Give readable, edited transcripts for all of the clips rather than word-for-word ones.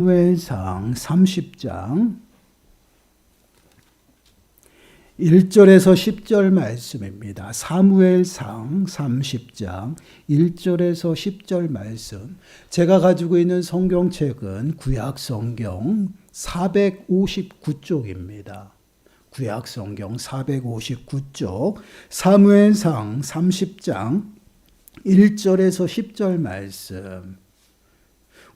사무엘상 30장 1절에서 10절 말씀입니다. 사무엘상 30장 1절에서 10절 말씀. 제가 가지고 있는 성경책은 구약성경 459쪽입니다. 구약성경 459쪽 사무엘상 30장 1절에서 10절 말씀.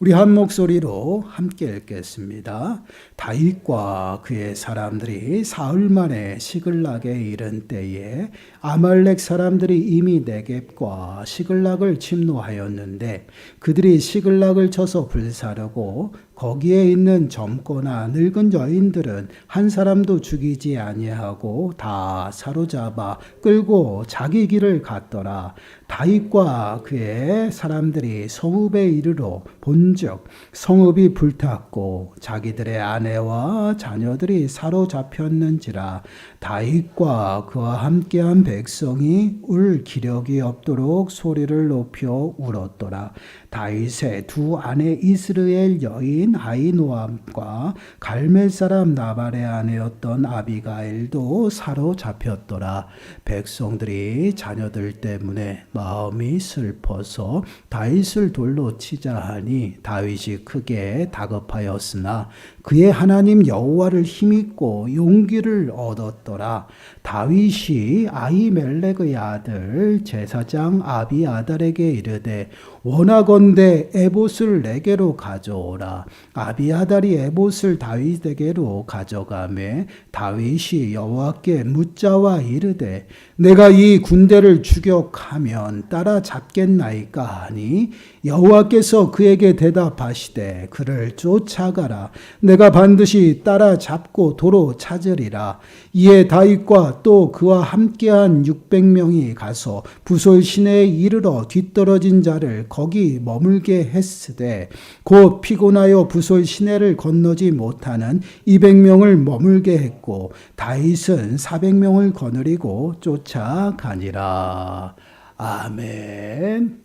우리 한 목소리로 함께 읽겠습니다. 다윗과 그의 사람들이 사흘 만에 시글락에 이른 때에 아말렉 사람들이 이미 네겝과 시글락을 침노하였는데 그들이 시글락을 쳐서 불사르고 거기에 있는 젊거나 늙은 여인들은 한 사람도 죽이지 아니하고 다 사로잡아 끌고 자기 길을 갔더라. 다윗과 그의 사람들이 성읍에 이르러 본즉 성읍이 불탔고 자기들의 아내와 자녀들이 사로잡혔는지라. 다윗과 그와 함께한 백성이 울 기력이 없도록 소리를 높여 울었더라. 다윗의 두 아내 이스라엘 여인 아히노암과 갈멜 사람 나발의 아내였던 아비가일도 사로잡혔더라. 백성들이 자녀들 때문에 마음이 슬퍼서 다윗을 돌로 치자 하니 다윗이 크게 다급하였으나 그의 하나님 여호와를 힘입고 용기를 얻었더라. 다윗이 아히멜렉의 아들 제사장 아비아달에게 이르되 원하건대 에봇을 내게로 가져오라. 아비아달이 에봇을 다윗에게로 가져가매 다윗이 여호와께 묻자와 이르되 내가 이 군대를 추격하면 따라잡겠나이까 하니 여호와께서 그에게 대답하시되 그를 쫓아가라. 내가 반드시 따라잡고 도로 찾으리라. 이에 다윗과 또 그와 함께한 600명이 가서 부솔 시내에 이르러 뒤떨어진 자를 거기 머물게 했으되 곧 피곤하여 부솔 시내를 건너지 못하는 200명을 머물게 했고 다윗은 400명을 거느리고 쫓아가니라. 아멘.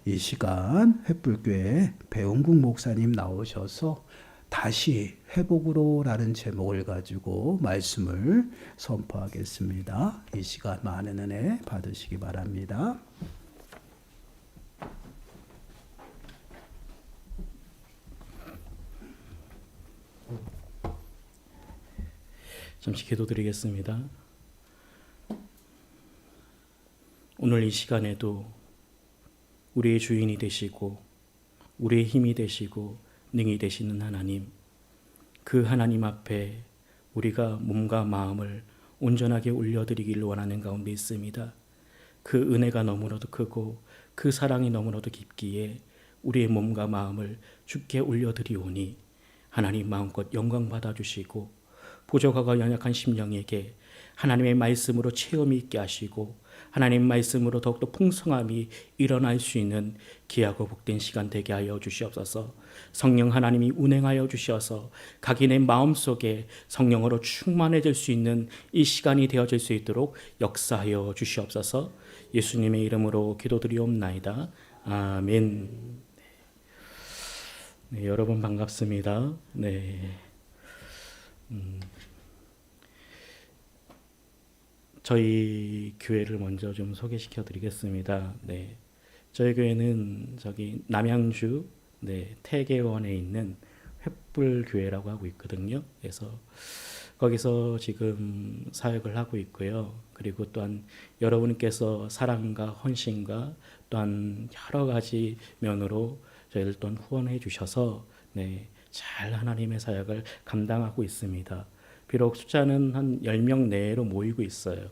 이 시간 횃불교회 배은국 목사님 나오셔서 다시 회복으로라는 제목을 가지고 말씀을 선포하겠습니다. 이 시간 많은 은혜 받으시기 바랍니다. 잠시 기도드리겠습니다. 오늘 이 시간에도 우리의 주인이 되시고 우리의 힘이 되시고 능히 되시는 하나님, 그 하나님 앞에 우리가 몸과 마음을 온전하게 올려드리기를 원하는 가운데 있습니다. 그 은혜가 너무나도 크고 그 사랑이 너무나도 깊기에 우리의 몸과 마음을 주께 올려드리오니 하나님 마음껏 영광 받아주시고 부족하고 연약한 심령에게 하나님의 말씀으로 체험이 있게 하시고 하나님 말씀으로 더욱더 풍성함이 일어날 수 있는 귀하고 복된 시간 되게 하여 주시옵소서. 성령 하나님이 운행하여 주셔서 각인의 마음속에 성령으로 충만해질 수 있는 이 시간이 되어질 수 있도록 역사하여 주시옵소서. 예수님의 이름으로 기도드리옵나이다. 아멘. 네, 여러분 반갑습니다. 네. 저희 교회를 먼저 좀 소개시켜 드리겠습니다. 네. 저희 교회는 남양주 태계원에 있는 횃불교회라고 하고 있거든요. 그래서 거기서 지금 사역을 하고 있고요. 그리고 또한 여러분께서 사랑과 헌신과 또한 여러 가지 면으로 저희를 또한 후원해 주셔서 잘 하나님의 사역을 감당하고 있습니다. 비록 숫자는 한 10명 내로 모이고 있어요.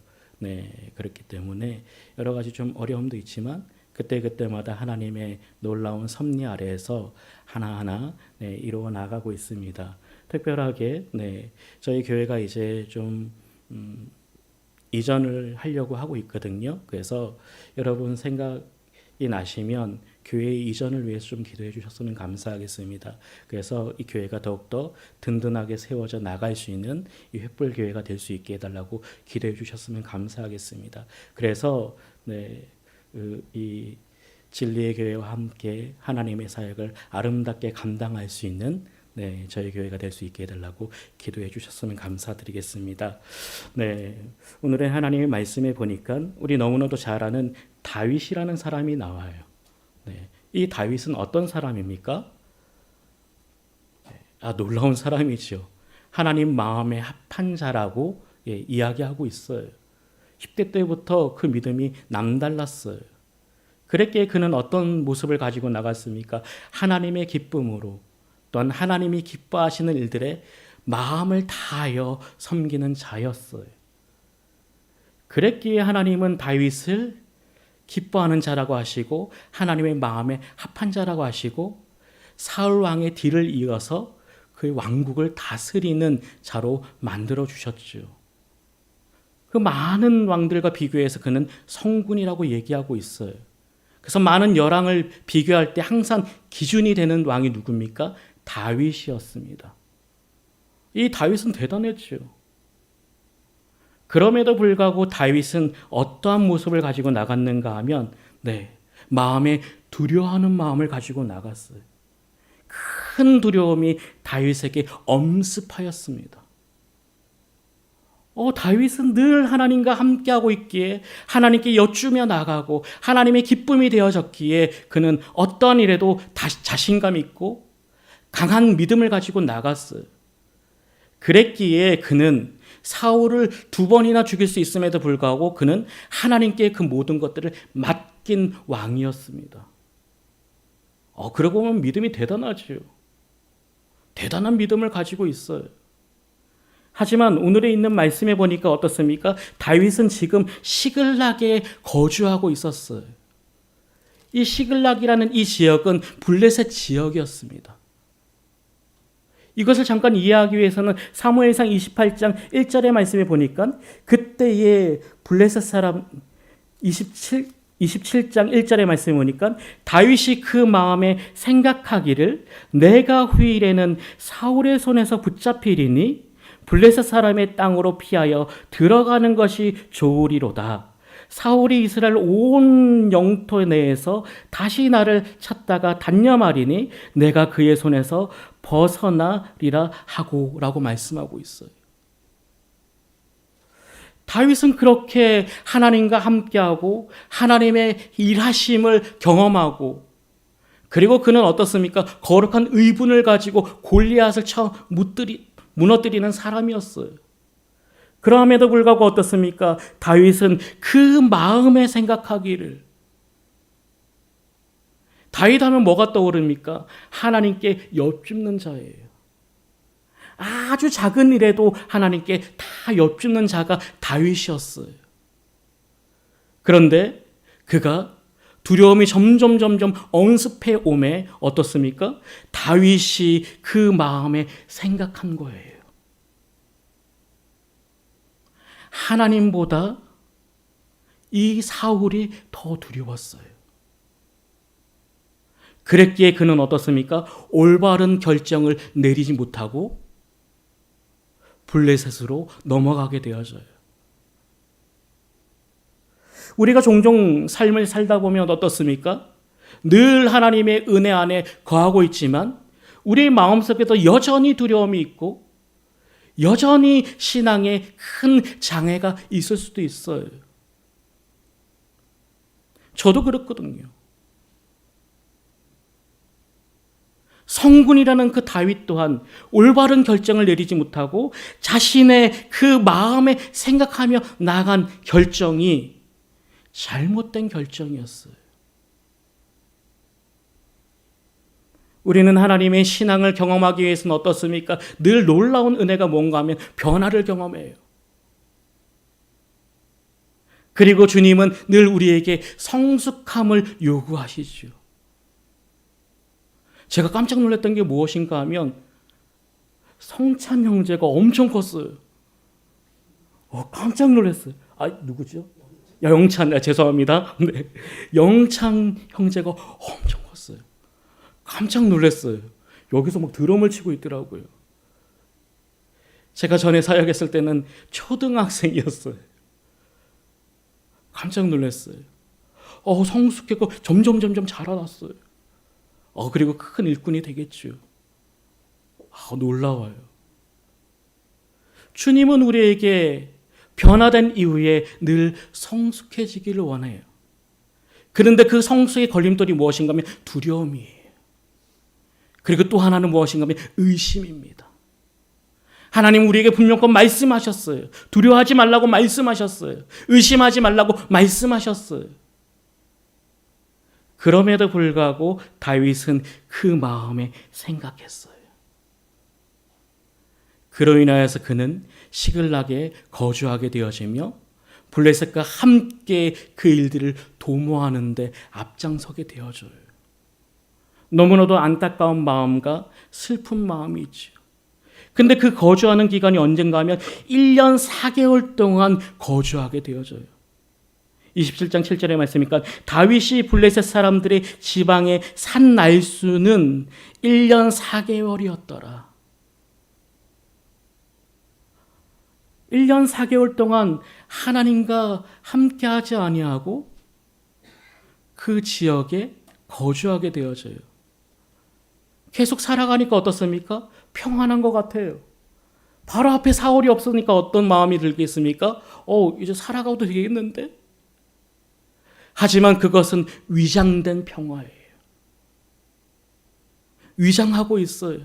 그렇기 때문에 여러 가지 좀 어려움도 있지만 그때그때마다 하나님의 놀라운 섭리 아래에서 하나하나 이루어 나가고 있습니다. 특별하게 저희 교회가 이제 좀 이전을 하려고 하고 있거든요. 그래서 여러분 생각이 나시면 교회 이전을 위해서 좀 기도해 주셨으면 감사하겠습니다. 그래서 이 교회가 더욱더 든든하게 세워져 나갈 수 있는 이 횃불 교회가 될 수 있게 해달라고 기도해 주셨으면 감사하겠습니다. 그래서 이 진리의 교회와 함께 하나님의 사역을 아름답게 감당할 수 있는 네, 저희 교회가 될 수 있게 해달라고 기도해 주셨으면 감사드리겠습니다. 네, 오늘의 하나님의 말씀에 보니까 우리 너무나도 잘 아는 다윗이라는 사람이 나와요. 네, 이 다윗은 어떤 사람입니까? 놀라운 사람이죠. 하나님 마음에 합한 자라고 이야기하고 있어요. 10대 때부터 그 믿음이 남달랐어요. 그랬기에 그는 어떤 모습을 가지고 나갔습니까? 하나님의 기쁨으로 또한 하나님이 기뻐하시는 일들에 마음을 다하여 섬기는 자였어요. 그랬기에 하나님은 다윗을 기뻐하는 자라고 하시고 하나님의 마음에 합한 자라고 하시고 사울 왕의 뒤를 이어서 그의 왕국을 다스리는 자로 만들어 주셨죠. 그 많은 왕들과 비교해서 그는 성군이라고 얘기하고 있어요. 그래서 많은 열왕을 비교할 때 항상 기준이 되는 왕이 누굽니까? 다윗이었습니다. 이 다윗은 대단했죠. 그럼에도 불구하고 다윗은 어떠한 모습을 가지고 나갔는가 하면 마음에 두려워하는 마음을 가지고 나갔어요. 큰 두려움이 다윗에게 엄습하였습니다. 다윗은 늘 하나님과 함께하고 있기에 하나님께 여쭈며 나가고 하나님의 기쁨이 되어졌기에 그는 어떠한 일에도 자신감 있고 강한 믿음을 가지고 나갔어요. 그랬기에 그는 사울을 2번이나 죽일 수 있음에도 불구하고 그는 하나님께 그 모든 것들을 맡긴 왕이었습니다. 그러고 보면 믿음이 대단하죠. 대단한 믿음을 가지고 있어요. 하지만 오늘에 있는 말씀에 보니까 어떻습니까? 다윗은 지금 시글락에 거주하고 있었어요. 이 시글락이라는 이 지역은 블레셋 지역이었습니다. 이것을 잠깐 이해하기 위해서는 사무엘상 28장 1절의 말씀에 보니까 그때의 블레셋 사람 27장 1절의 말씀에 보니까 다윗이 그 마음에 생각하기를 내가 후일에는 사울의 손에서 붙잡히리니 블레셋 사람의 땅으로 피하여 들어가는 것이 좋으리로다. 사울이 이스라엘 온 영토 내에서 다시 나를 찾다가 단념하리니 내가 그의 손에서 벗어나리라 하고 라고 말씀하고 있어요. 다윗은 그렇게 하나님과 함께하고 하나님의 일하심을 경험하고 그리고 그는 어떻습니까? 거룩한 의분을 가지고 골리앗을 무너뜨리는 사람이었어요. 그럼에도 불구하고 어떻습니까? 다윗은 그 마음에 생각하기를 다윗 하면 뭐가 떠오릅니까? 하나님께 엿줍는 자예요. 아주 작은 일에도 하나님께 다 엿줍는 자가 다윗이었어요. 그런데 그가 두려움이 점점 엄습해 오매 어떻습니까? 다윗이 그 마음에 생각한 거예요. 하나님보다 이 사울이 더 두려웠어요. 그랬기에 그는 어떻습니까? 올바른 결정을 내리지 못하고 블레셋으로 넘어가게 되어져요. 우리가 종종 삶을 살다 보면 어떻습니까? 늘 하나님의 은혜 안에 거하고 있지만 우리의 마음속에도 여전히 두려움이 있고 여전히 신앙에 큰 장애가 있을 수도 있어요. 저도 그렇거든요. 성군이라는 그 다윗 또한 올바른 결정을 내리지 못하고 자신의 그 마음에 생각하며 나간 결정이 잘못된 결정이었어요. 우리는 하나님의 신앙을 경험하기 위해서는 어떻습니까? 늘 놀라운 은혜가 뭔가 하면 변화를 경험해요. 그리고 주님은 늘 우리에게 성숙함을 요구하시죠. 제가 깜짝 놀랐던 게 무엇인가 하면 성찬 형제가 엄청 컸어요. 깜짝 놀랐어요. 누구죠? 영찬, 죄송합니다. 네. 영찬 형제가 엄청 컸어요. 깜짝 놀랐어요. 여기서 막 드럼을 치고 있더라고요. 제가 전에 사역했을 때는 초등학생이었어요. 깜짝 놀랐어요. 성숙했고 점점 자라났어요. 그리고 큰 일꾼이 되겠죠. 놀라워요. 주님은 우리에게 변화된 이후에 늘 성숙해지기를 원해요. 그런데 그 성숙의 걸림돌이 무엇인가 하면 두려움이에요. 그리고 또 하나는 무엇인가 하면 의심입니다. 하나님 우리에게 분명히 말씀하셨어요. 두려워하지 말라고 말씀하셨어요. 의심하지 말라고 말씀하셨어요. 그럼에도 불구하고 다윗은 그 마음에 생각했어요. 그로 인하여서 그는 시글락에 거주하게 되어지며 블레셋과 함께 그 일들을 도모하는 데 앞장서게 되어져요. 너무나도 안타까운 마음과 슬픈 마음이 있죠. 근데 그 거주하는 기간이 언젠가 하면 1년 4개월 동안 거주하게 되어져요. 27장 7절의 말씀이니까 다윗이 블레셋 사람들의 지방에 산 날수는 1년 4개월이었더라. 1년 4개월 동안 하나님과 함께하지 아니하고 그 지역에 거주하게 되어져요. 계속 살아가니까 어떻습니까? 평안한 것 같아요. 바로 앞에 사울이 없으니까 어떤 마음이 들겠습니까? 이제 살아가도 되겠는데? 하지만 그것은 위장된 평화예요. 위장하고 있어요.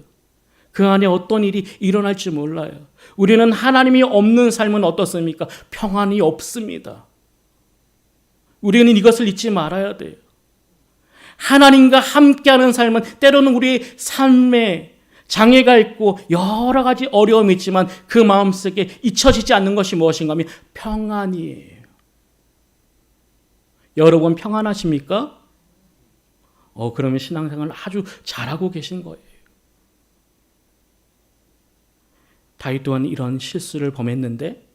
그 안에 어떤 일이 일어날지 몰라요. 우리는 하나님이 없는 삶은 어떻습니까? 평안이 없습니다. 우리는 이것을 잊지 말아야 돼요. 하나님과 함께하는 삶은 때로는 우리의 삶에 장애가 있고 여러 가지 어려움이 있지만 그 마음속에 잊혀지지 않는 것이 무엇인가 하면 평안이에요. 여러분 평안하십니까? 그러면 신앙생활을 아주 잘하고 계신 거예요. 다윗 또한 이런 실수를 범했는데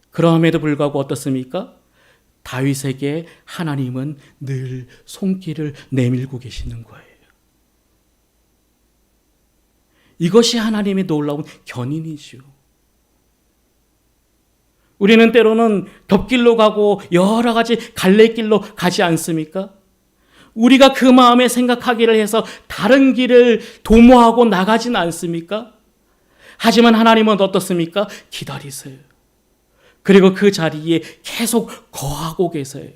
그럼에도 불구하고 어떻습니까? 다윗에게 하나님은 늘 손길을 내밀고 계시는 거예요. 이것이 하나님의 놀라운 견인이죠. 우리는 때로는 덮길로 가고 여러 가지 갈래길로 가지 않습니까? 우리가 그 마음에 생각하기를 해서 다른 길을 도모하고 나가지는 않습니까? 하지만 하나님은 어떻습니까? 기다리세요. 그리고 그 자리에 계속 거하고 계세요.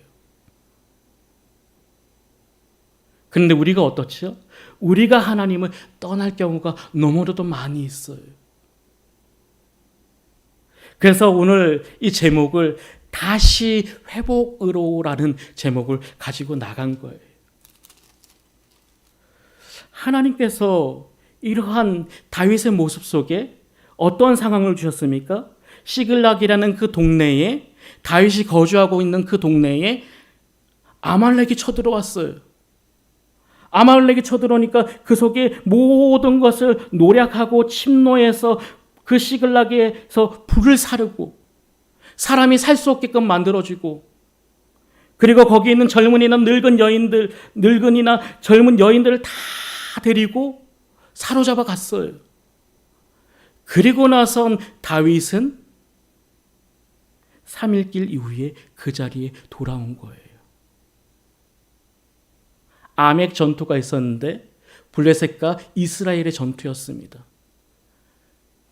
그런데 우리가 어떻죠? 우리가 하나님을 떠날 경우가 너무나도 많이 있어요. 그래서 오늘 이 제목을 다시 회복으로라는 제목을 가지고 나간 거예요. 하나님께서 이러한 다윗의 모습 속에 어떤 상황을 주셨습니까? 시글락이라는 그 동네에 다윗이 거주하고 있는 그 동네에 아말렉이 쳐들어왔어요. 아말렉이 쳐들어오니까 그 속에 모든 것을 노략하고 침노해서 그 시글락에서 불을 사르고 사람이 살 수 없게끔 만들어지고 그리고 거기 있는 젊은이나 늙은이나 젊은 여인들을 다 데리고 사로잡아 갔어요. 그리고 나선 다윗은 3일길 이후에 그 자리에 돌아온 거예요. 아멕 전투가 있었는데 블레셋과 이스라엘의 전투였습니다.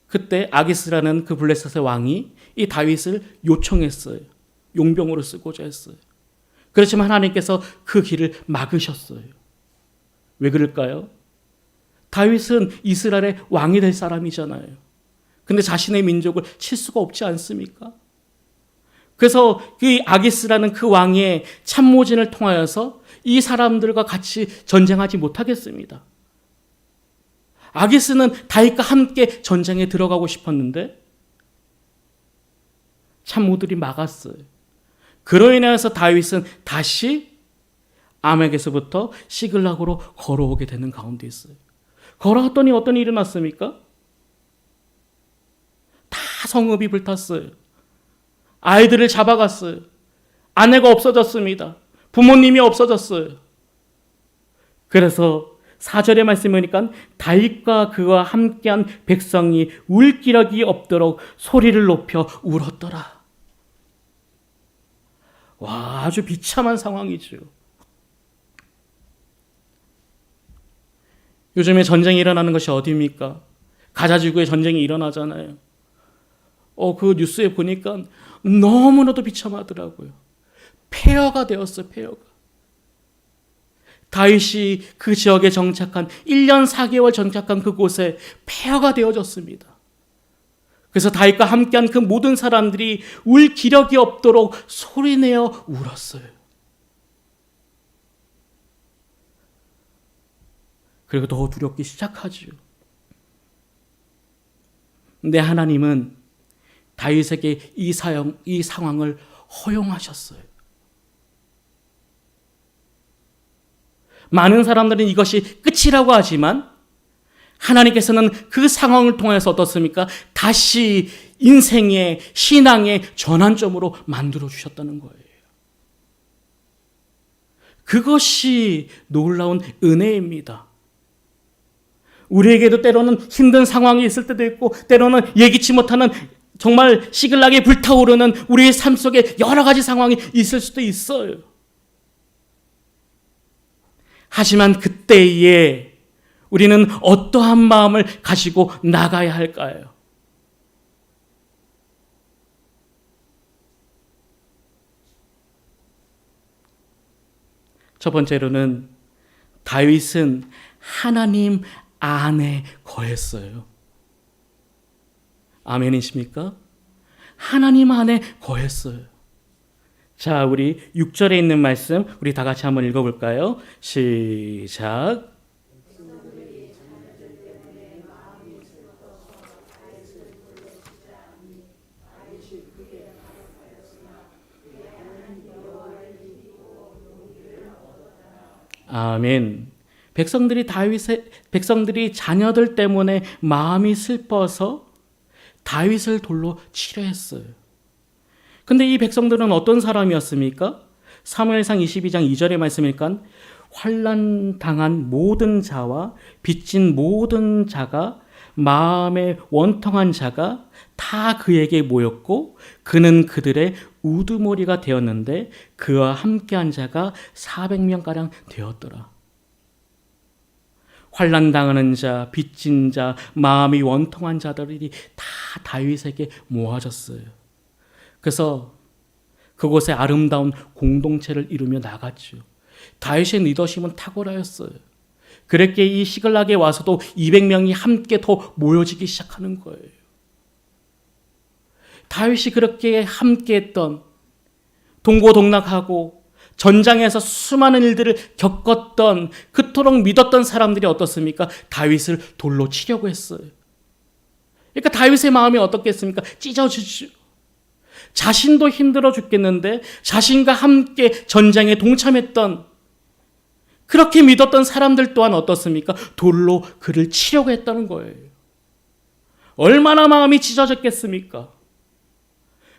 그때 아기스라는 그 블레셋의 왕이 이 다윗을 요청했어요. 용병으로 쓰고자 했어요. 그렇지만 하나님께서 그 길을 막으셨어요. 왜 그럴까요? 다윗은 이스라엘의 왕이 될 사람이잖아요. 근데 자신의 민족을 칠 수가 없지 않습니까? 그래서 그 아기스라는 그 왕의 참모진을 통하여서 이 사람들과 같이 전쟁하지 못하겠습니다. 아기스는 다윗과 함께 전쟁에 들어가고 싶었는데 참모들이 막았어요. 그로 인해서 다윗은 다시 아멕에서부터 시글락으로 걸어오게 되는 가운데 있어요. 걸어왔더니 어떤 일이 났습니까? 다 성읍이 불탔어요. 아이들을 잡아갔어요. 아내가 없어졌습니다. 부모님이 없어졌어요. 그래서 4절의 말씀을 보니까 다윗과 그와 함께한 백성이 울 기력이 없도록 소리를 높여 울었더라. 와, 아주 비참한 상황이죠. 요즘에 전쟁이 일어나는 것이 어디입니까? 가자지구에 전쟁이 일어나잖아요. 그 뉴스에 보니까 너무나도 비참하더라고요. 폐허가 되었어요. 폐허가. 다윗이 그 지역에 정착한 1년 4개월 정착한 그곳에 폐허가 되어졌습니다. 그래서 다윗과 함께한 그 모든 사람들이 울 기력이 없도록 소리내어 울었어요. 그리고 더 두렵기 시작하죠. 근데 하나님은 다윗에게 이 상황을 허용하셨어요. 많은 사람들은 이것이 끝이라고 하지만 하나님께서는 그 상황을 통해서 어떻습니까? 다시 인생의 신앙의 전환점으로 만들어 주셨다는 거예요. 그것이 놀라운 은혜입니다. 우리에게도 때로는 힘든 상황이 있을 때도 있고 때로는 예기치 못하는 정말 시글락에 불타오르는 우리의 삶 속에 여러 가지 상황이 있을 수도 있어요. 하지만 그때에 우리는 어떠한 마음을 가지고 나가야 할까요? 첫 번째로는 다윗은 하나님 안에 거했어요. 아멘이십니까? 하나님 안에 거했어요. 자, 우리 6절에 있는 말씀 우리 다 같이 한번 읽어볼까요? 시작. 아멘. 백성들이 자녀들 때문에 마음이 슬퍼서 다윗을 돌로 치려했어요. 근데 이 백성들은 어떤 사람이었습니까? 사무엘상 22장 2절의 말씀이니까 환난 당한 모든 자와 빚진 모든 자가 마음에 원통한 자가 다 그에게 모였고 그는 그들의 우두머리가 되었는데 그와 함께한 자가 400명가량 되었더라. 환난 당하는 자, 빚진 자, 마음이 원통한 자들이 다 다윗에게 모아졌어요. 그래서 그곳에 아름다운 공동체를 이루며 나갔죠. 다윗의 리더십은 탁월하였어요. 그랬기에 이 시글락에 와서도 200명이 함께 더 모여지기 시작하는 거예요. 다윗이 그렇게 함께했던 동고동락하고 전장에서 수많은 일들을 겪었던 그토록 믿었던 사람들이 어떻습니까? 다윗을 돌로 치려고 했어요. 그러니까 다윗의 마음이 어떻겠습니까? 찢어지죠. 자신도 힘들어 죽겠는데 자신과 함께 전쟁에 동참했던 그렇게 믿었던 사람들 또한 어떻습니까? 돌로 그를 치려고 했다는 거예요. 얼마나 마음이 찢어졌겠습니까?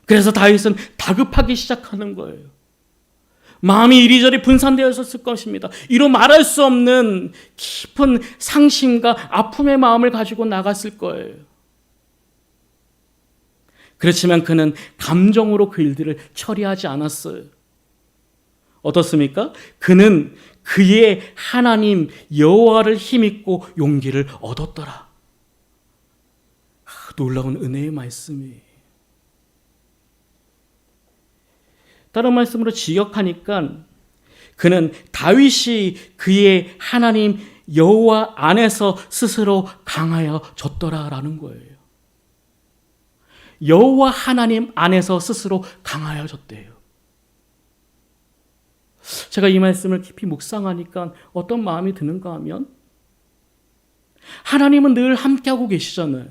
그래서 다윗은 다급하기 시작하는 거예요. 마음이 이리저리 분산되어 있었을 것입니다. 이로 말할 수 없는 깊은 상심과 아픔의 마음을 가지고 나갔을 거예요. 그렇지만 그는 감정으로 그 일들을 처리하지 않았어요. 어떻습니까? 그는 그의 하나님 여호와를 힘입고 용기를 얻었더라. 놀라운 은혜의 말씀이. 다른 말씀으로 직역하니까 그는 다윗이 그의 하나님 여호와 안에서 스스로 강하여졌더라라는 거예요. 여호와 하나님 안에서 스스로 강하여졌대요. 제가 이 말씀을 깊이 묵상하니까 어떤 마음이 드는가 하면 하나님은 늘 함께하고 계시잖아요.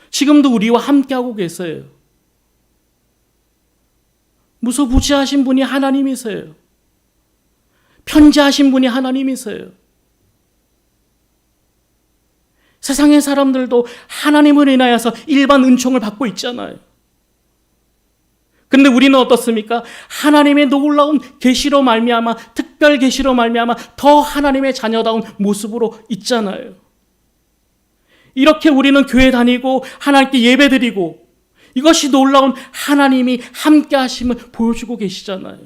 지금도 우리와 함께하고 계세요. 무소부지하신 분이 하나님이세요. 편지하신 분이 하나님이세요. 세상의 사람들도 하나님을 인하여서 일반 은총을 받고 있잖아요. 근데 우리는 어떻습니까? 하나님의 놀라운 계시로 말미암아, 특별 계시로 말미암아 더 하나님의 자녀다운 모습으로 있잖아요. 이렇게 우리는 교회 다니고 하나님께 예배드리고 이것이 놀라운 하나님이 함께 하심을 보여주고 계시잖아요.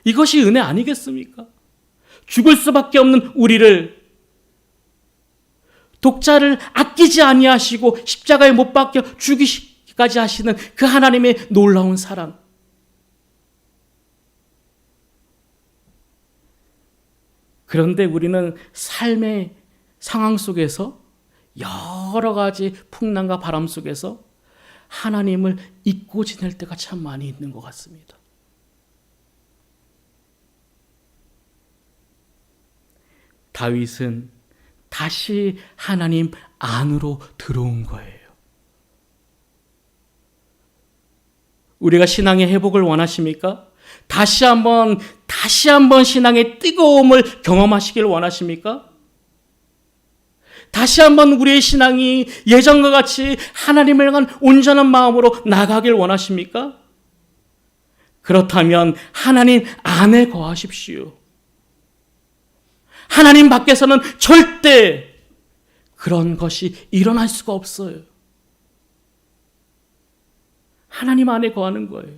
이것이 은혜 아니겠습니까? 죽을 수밖에 없는 우리를 독자를 아끼지 아니하시고 십자가에 못 박혀 죽이기까지 하시는 그 하나님의 놀라운 사랑. 그런데 우리는 삶의 상황 속에서 여러 가지 풍랑과 바람 속에서 하나님을 잊고 지낼 때가 참 많이 있는 것 같습니다. 다윗은 다시 하나님 안으로 들어온 거예요. 우리가 신앙의 회복을 원하십니까? 다시 한번 신앙의 뜨거움을 경험하시길 원하십니까? 다시 한번 우리의 신앙이 예전과 같이 하나님을 향한 온전한 마음으로 나가길 원하십니까? 그렇다면 하나님 안에 거하십시오. 하나님 밖에서는 절대 그런 것이 일어날 수가 없어요. 하나님 안에 거하는 거예요.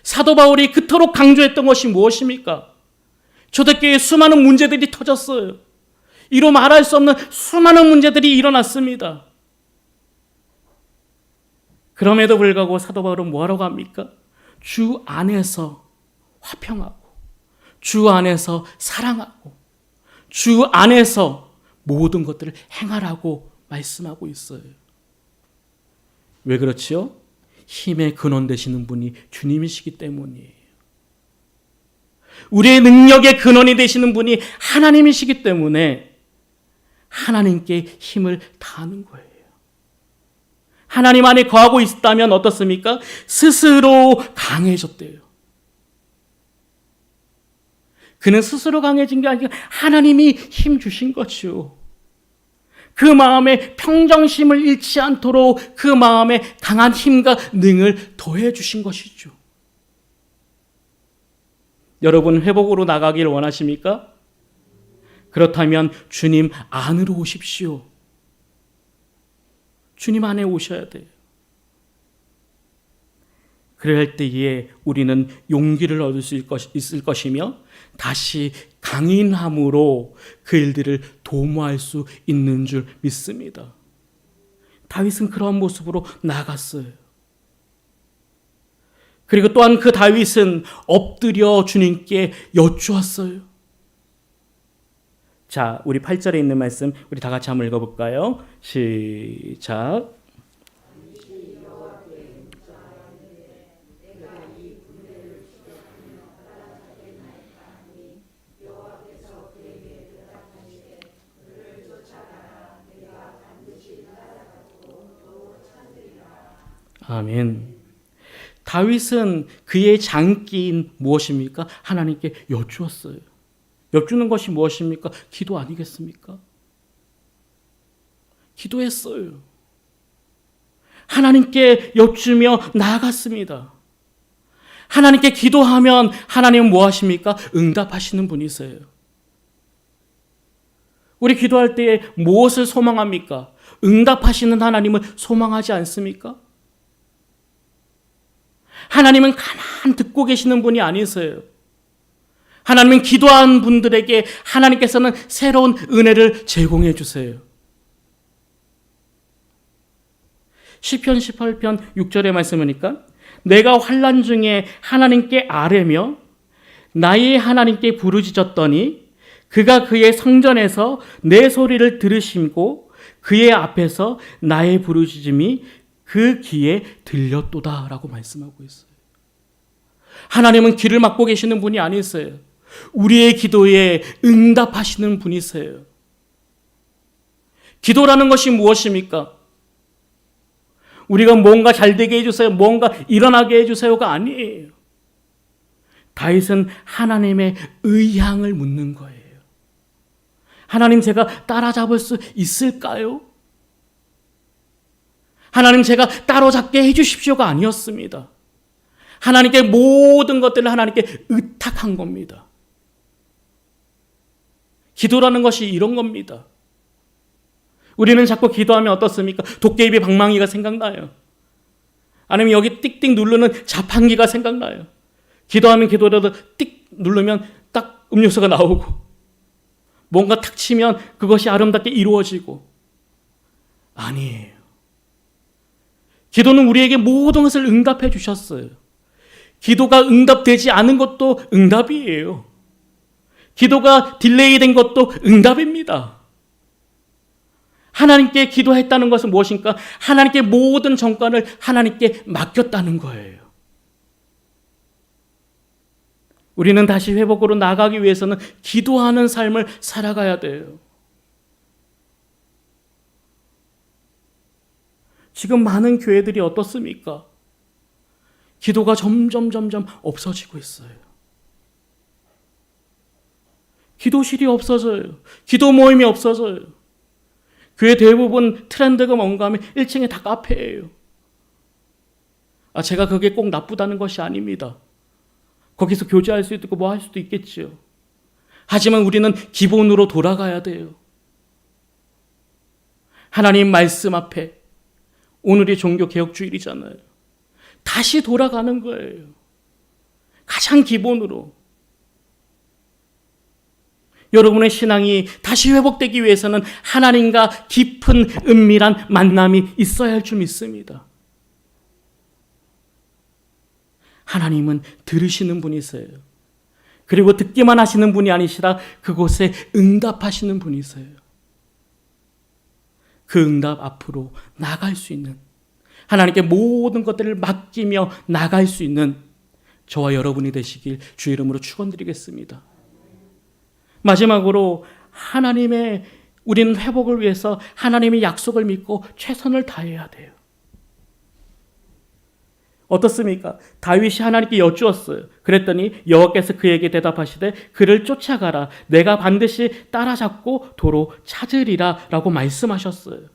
사도 바울이 그토록 강조했던 것이 무엇입니까? 초대교회에 수많은 문제들이 터졌어요. 이로 말할 수 없는 수많은 문제들이 일어났습니다. 그럼에도 불구하고 사도 바울은 뭐라고 합니까? 주 안에서 화평하고, 주 안에서 사랑하고, 주 안에서 모든 것들을 행하라고 말씀하고 있어요. 왜 그렇지요? 힘의 근원 되시는 분이 주님이시기 때문이에요. 우리의 능력의 근원이 되시는 분이 하나님이시기 때문에 하나님께 힘을 다하는 거예요. 하나님 안에 거하고 있다면 어떻습니까? 스스로 강해졌대요. 그는 스스로 강해진 게 아니라 하나님이 힘 주신 거죠. 그 마음에 평정심을 잃지 않도록 그 마음에 강한 힘과 능을 더해 주신 것이죠. 여러분 회복으로 나가길 원하십니까? 그렇다면 주님 안으로 오십시오. 주님 안에 오셔야 돼요. 그럴 때에 우리는 용기를 얻을 수 있을 것이며 다시 강인함으로 그 일들을 도모할 수 있는 줄 믿습니다. 다윗은 그러한 모습으로 나갔어요. 그리고 또한 그 다윗은 엎드려 주님께 여쭈었어요. 자, 우리 8절에 있는 말씀 우리 다 같이 한번 읽어볼까요? 시작. 아멘. 다윗은 그의 장기인 무엇입니까? 하나님께 여쭈었어요. 여쭈는 것이 무엇입니까? 기도 아니겠습니까? 기도했어요. 하나님께 여쭈며 나아갔습니다. 하나님께 기도하면 하나님은 뭐 하십니까? 응답하시는 분이세요. 우리 기도할 때에 무엇을 소망합니까? 응답하시는 하나님을 소망하지 않습니까? 하나님은 가만 듣고 계시는 분이 아니세요. 하나님은 기도한 분들에게 하나님께서는 새로운 은혜를 제공해 주세요. 시편 18편 6절의 말씀이니까 내가 환난 중에 하나님께 아뢰며 나의 하나님께 부르짖었더니 그가 그의 성전에서 내 소리를 들으시고 그의 앞에서 나의 부르짖음이 그 귀에 들렸도다 라고 말씀하고 있어요. 하나님은 귀를 막고 계시는 분이 아니세요. 우리의 기도에 응답하시는 분이세요. 기도라는 것이 무엇입니까? 우리가 뭔가 잘 되게 해주세요, 뭔가 일어나게 해주세요가 아니에요. 다윗은 하나님의 의향을 묻는 거예요. 하나님, 제가 따라잡을 수 있을까요? 하나님, 제가 따라잡게 해주십시오가 아니었습니다. 하나님께 모든 것들을 하나님께 의탁한 겁니다. 기도라는 것이 이런 겁니다. 우리는 자꾸 기도하면 어떻습니까? 도깨비 방망이가 생각나요. 아니면 여기 띡띡 누르는 자판기가 생각나요. 기도하면 기도라도 띡 누르면 딱 음료수가 나오고 뭔가 탁 치면 그것이 아름답게 이루어지고 아니에요. 기도는 우리에게 모든 것을 응답해 주셨어요. 기도가 응답되지 않은 것도 응답이에요. 기도가 딜레이 된 것도 응답입니다. 하나님께 기도했다는 것은 무엇입니까? 하나님께 모든 정권을 하나님께 맡겼다는 거예요. 우리는 다시 회복으로 나가기 위해서는 기도하는 삶을 살아가야 돼요. 지금 많은 교회들이 어떻습니까? 기도가 점점 없어지고 있어요. 기도실이 없어져요. 기도 모임이 없어져요. 교회 대부분 트렌드가 뭔가 하면 1층에 다 카페예요. 제가 그게 꼭 나쁘다는 것이 아닙니다. 거기서 교제할 수 있고 뭐 할 수도 있겠죠. 하지만 우리는 기본으로 돌아가야 돼요. 하나님 말씀 앞에 오늘이 종교개혁주일이잖아요. 다시 돌아가는 거예요. 가장 기본으로. 여러분의 신앙이 다시 회복되기 위해서는 하나님과 깊은 은밀한 만남이 있어야 할 줄 믿습니다. 하나님은 들으시는 분이세요. 그리고 듣기만 하시는 분이 아니시라 그곳에 응답하시는 분이세요. 그 응답 앞으로 나갈 수 있는, 하나님께 모든 것들을 맡기며 나갈 수 있는 저와 여러분이 되시길 주의 이름으로 축원드리겠습니다. 마지막으로 우리는 회복을 위해서 하나님의 약속을 믿고 최선을 다해야 돼요. 어떻습니까? 다윗이 하나님께 여쭈었어요. 그랬더니 여호와께서 그에게 대답하시되 그를 쫓아가라. 내가 반드시 따라잡고 도로 찾으리라 라고 말씀하셨어요.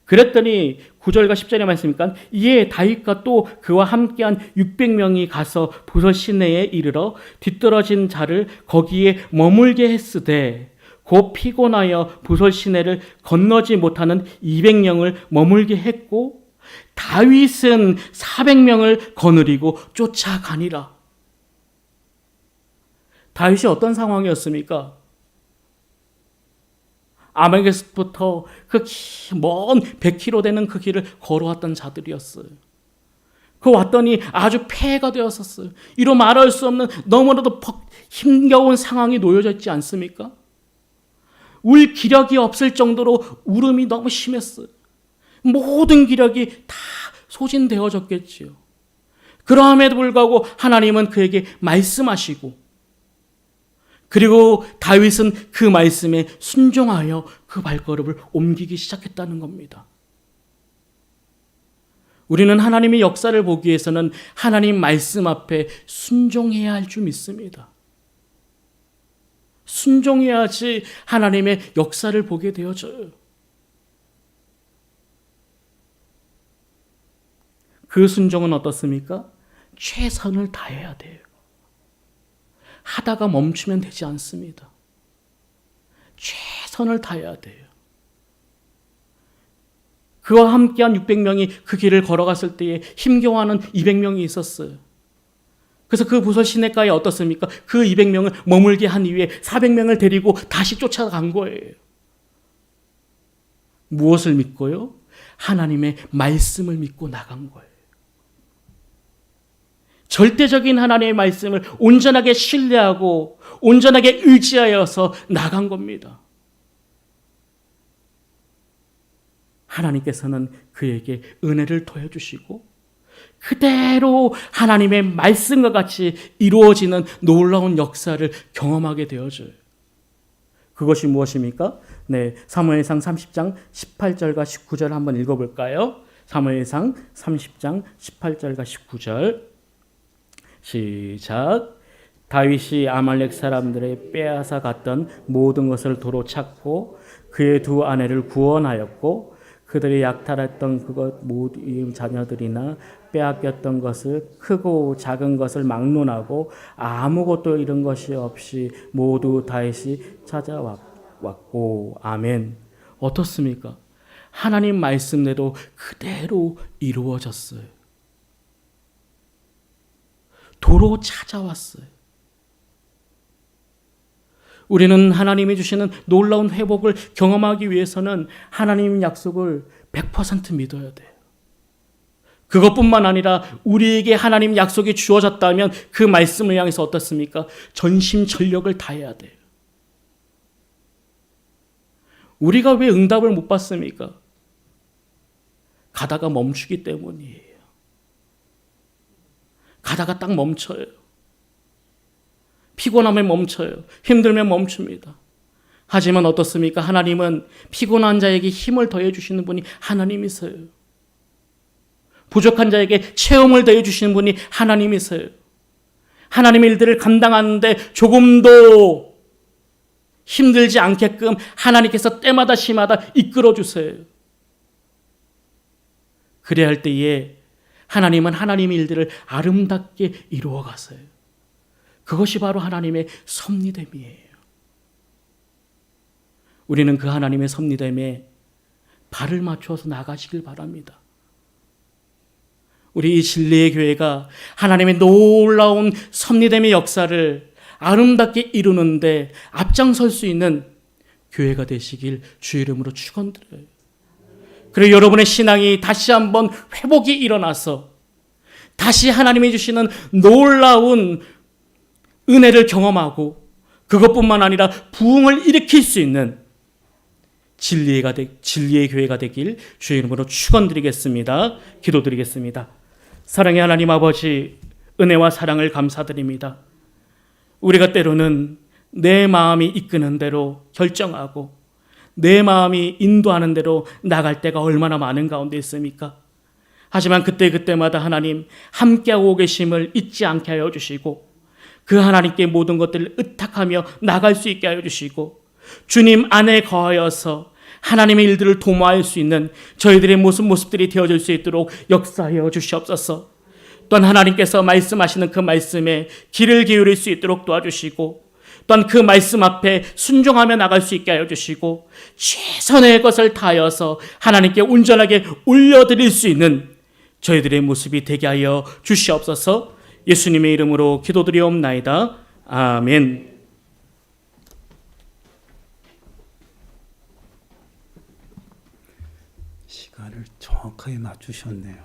그랬더니 9절과 10절의 말씀이니까 이에 다윗과 또 그와 함께한 600명이 가서 보솔 시내에 이르러 뒤떨어진 자를 거기에 머물게 했으되 곧 피곤하여 보솔 시내를 건너지 못하는 200명을 머물게 했고 다윗은 400명을 거느리고 쫓아가니라. 다윗이 어떤 상황이었습니까? 아말렉에서부터 그 먼 100km 되는 그 길을 걸어왔던 자들이었어요. 그 왔더니 아주 폐해가 되었었어요. 이로 말할 수 없는 너무나도 힘겨운 상황이 놓여져 있지 않습니까? 울 기력이 없을 정도로 울음이 너무 심했어요. 모든 기력이 다 소진되어졌겠지요. 그러함에도 불구하고 하나님은 그에게 말씀하시고 그리고 다윗은 그 말씀에 순종하여 그 발걸음을 옮기기 시작했다는 겁니다. 우리는 하나님의 역사를 보기 위해서는 하나님 말씀 앞에 순종해야 할 줄 믿습니다. 순종해야지 하나님의 역사를 보게 되어져요. 그 순종은 어떻습니까? 최선을 다해야 돼요. 하다가 멈추면 되지 않습니다. 최선을 다해야 돼요. 그와 함께한 600명이 그 길을 걸어갔을 때에 힘겨워하는 200명이 있었어요. 그래서 그 보솔 시내가에 어떻습니까? 그 200명을 머물게 한 이후에 400명을 데리고 다시 쫓아간 거예요. 무엇을 믿고요? 하나님의 말씀을 믿고 나간 거예요. 절대적인 하나님의 말씀을 온전하게 신뢰하고 온전하게 의지하여서 나간 겁니다. 하나님께서는 그에게 은혜를 더해 주시고 그대로 하나님의 말씀과 같이 이루어지는 놀라운 역사를 경험하게 되어져요. 그것이 무엇입니까? 네, 사무엘상 30장 18절과 19절 한번 읽어볼까요? 사무엘상 30장 18절과 19절 시작. 다윗이 아말렉 사람들의 빼앗아 갔던 모든 것을 도로 찾고 그의 두 아내를 구원하였고 그들이 약탈했던 그것 모든 자녀들이나 빼앗겼던 것을 크고 작은 것을 막론하고 아무것도 잃은 것이 없이 모두 다윗이 찾아왔고 아멘. 어떻습니까? 하나님 말씀대로 그대로 이루어졌어요. 도로 찾아왔어요. 우리는 하나님이 주시는 놀라운 회복을 경험하기 위해서는 하나님 약속을 100% 믿어야 돼요. 그것뿐만 아니라 우리에게 하나님 약속이 주어졌다면 그 말씀을 향해서 어떻습니까? 전심전력을 다해야 돼요. 우리가 왜 응답을 못 받습니까? 가다가 멈추기 때문이에요. 가다가 딱 멈춰요. 피곤하면 멈춰요. 힘들면 멈춥니다. 하지만 어떻습니까? 하나님은 피곤한 자에게 힘을 더해 주시는 분이 하나님이세요. 부족한 자에게 체험을 더해 주시는 분이 하나님이세요. 하나님의 일들을 감당하는데 조금도 힘들지 않게끔 하나님께서 때마다 시마다 이끌어 주세요. 그래야 할 때에 하나님은 하나님의 일들을 아름답게 이루어 가세요. 그것이 바로 하나님의 섭리됨이에요. 우리는 그 하나님의 섭리됨에 발을 맞추어서 나가시길 바랍니다. 우리 이 진리의 교회가 하나님의 놀라운 섭리됨의 역사를 아름답게 이루는데 앞장설 수 있는 교회가 되시길 주의 이름으로 축원드려요. 그리고 여러분의 신앙이 다시 한번 회복이 일어나서 다시 하나님이 주시는 놀라운 은혜를 경험하고 그것뿐만 아니라 부흥을 일으킬 수 있는 진리의 교회가 되길 주의 이름으로 축원드리겠습니다. 기도드리겠습니다. 사랑의 하나님 아버지, 은혜와 사랑을 감사드립니다. 우리가 때로는 내 마음이 이끄는 대로 결정하고 내 마음이 인도하는 대로 나갈 때가 얼마나 많은 가운데 있습니까? 하지만 그때마다 하나님 함께하고 계심을 잊지 않게 하여 주시고 그 하나님께 모든 것들을 의탁하며 나갈 수 있게 하여 주시고 주님 안에 거하여서 하나님의 일들을 도모할 수 있는 저희들의 모습들이 되어질 수 있도록 역사하여 주시옵소서. 또한 하나님께서 말씀하시는 그 말씀에 귀를 기울일 수 있도록 도와주시고 또한 그 말씀 앞에 순종하며 나갈 수 있게 하여 주시고 최선의 것을 다하여서 하나님께 온전하게 올려드릴 수 있는 저희들의 모습이 되게 하여 주시옵소서. 예수님의 이름으로 기도드리옵나이다. 아멘. 시간을 정확하게 맞추셨네요.